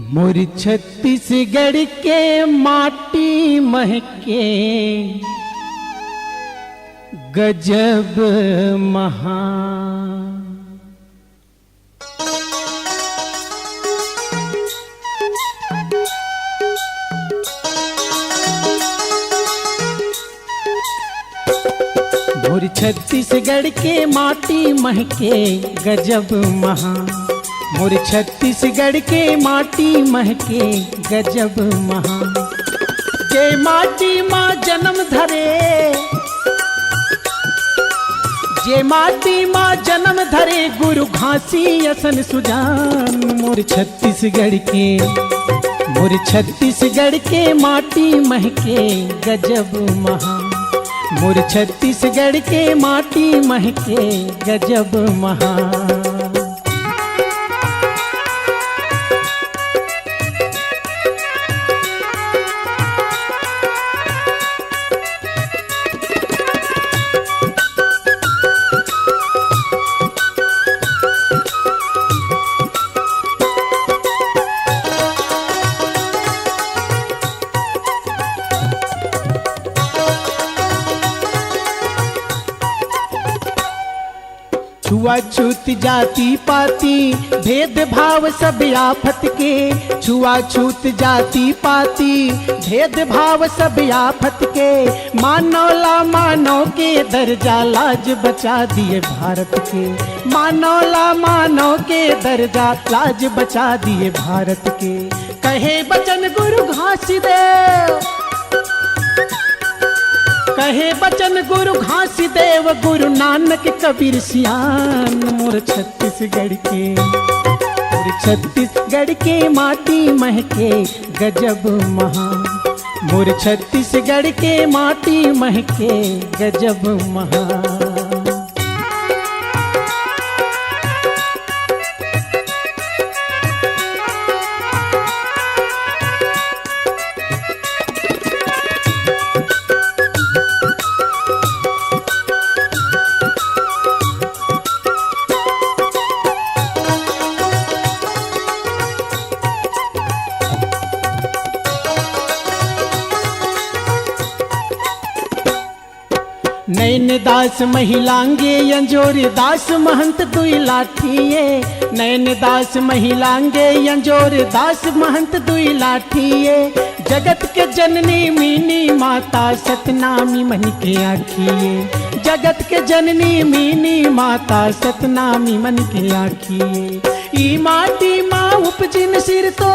मोर छत्तीसगढ़ के माटी महके गजब महा। मोर छत्तीसगढ़ के माटी महके गजब महा। मोर छत्तीसगढ़ के माटी महके गजब महा। जे माटी माँ जन्म धरे, जे माटी माँ जन्म धरे गुरु घासी असन सुजान। मोर छत्तीसगढ़ के, मोर छत्तीसगढ़ के माटी महके गजब महा। मोर छत्तीसगढ़ के माटी महके गजब महा। छुआछूत जाति पाति भेदभाव सब आफत के। छुआछूत जाति पाति भेदभाव सब आफत के। मानवला मानव के दर्जा लाज बचा दिए भारत के। मानवला मानव के दर्जा लाज बचा दिए भारत के। कहे बचन गुरु घासीदेव, कहे बचन गुरु घासीदेव गुरु नानक कबीर सियान। मोर छत्तीसगढ़ के, मोर छत्तीसगढ़ के माटी महके गजब महा। मोर छत्तीसगढ़ के माटी महके गजब महा। नैन दास महिलांगे अंजोर दास महंत दुई लाठिए। नैन दास महिलांगे अंजोर दास महंत दुई लाठिए। जगत के जननी मीनी माता सतनामी मन के आखिए। जगत के जननी मीनी माता सतनामी मन के आखिए। ई माटी माँ उपजिन सिर तो,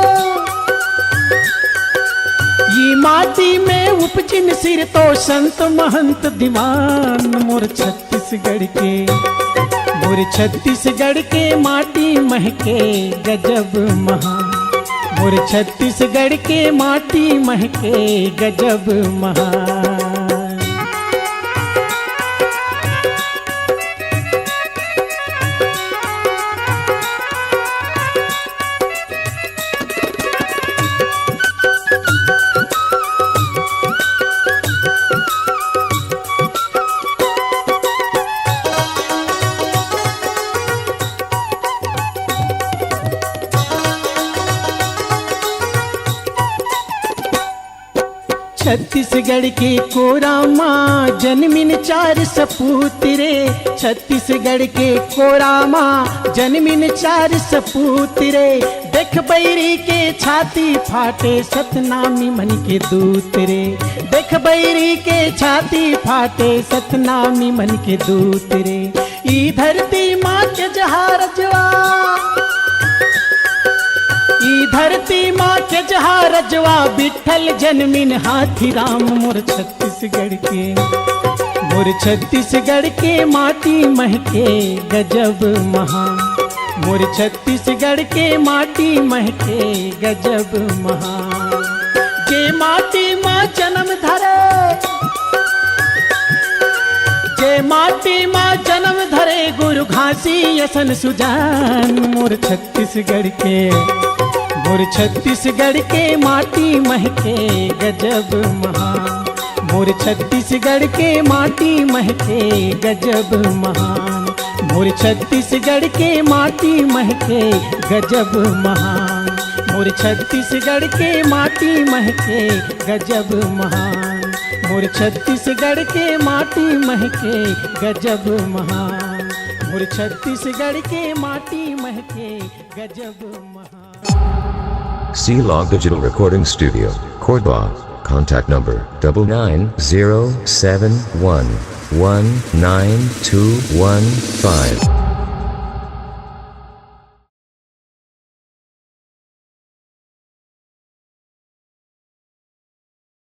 ये माटी में उपजिन सिर तो संत महंत दीवान। मोर छत्तीसगढ़ के, मोर छत्तीसगढ़ के माटी महके गजब महा। मोर छत्तीसगढ़ के माटी महके गजब महा। छत्तीसगढ़ के कोरा माँ जन्मिन चार सपूत रे। छत्तीसगढ़ के कोरा माँ जन्मिन चार सपूत रे। देख बैरी के छाती फाटे सतनामी मन के दूत रे। देख बैरी के छाती फाटे सतनामी मन के दूत रे। ई धरती माँ के जहारजवा, ई धरती माँ के जहारजवा बिठल जन्मिन हाथी राम। मोर छत्तीसगढ़ के, मोर छत्तीसगढ़ के माटी महके गजब महा। मोर छत्तीसगढ़ के माटी महके गजब महा। जे माटी माँ जन्म धरे, जे माटी माँ जन्म धरे गुरु घासी असन सुजान। मोर छत्तीसगढ़ के, मोर छत्तीसगढ़ के माटी महके गजब महा। मोर छत्तीसगढ़ के माटी महके गजब महान। मोर छत्तीसगढ़ के माटी महके गजब महान। मोर छत्तीसगढ़ के माटी महके गजब महान, मोर छत्तीसगढ़ के माटी महके गजब महान, मोर छत्तीसगढ़ के माटी महके गजब महान। C-Log Digital Recording Studio, Cordoba. Contact number 9907119215.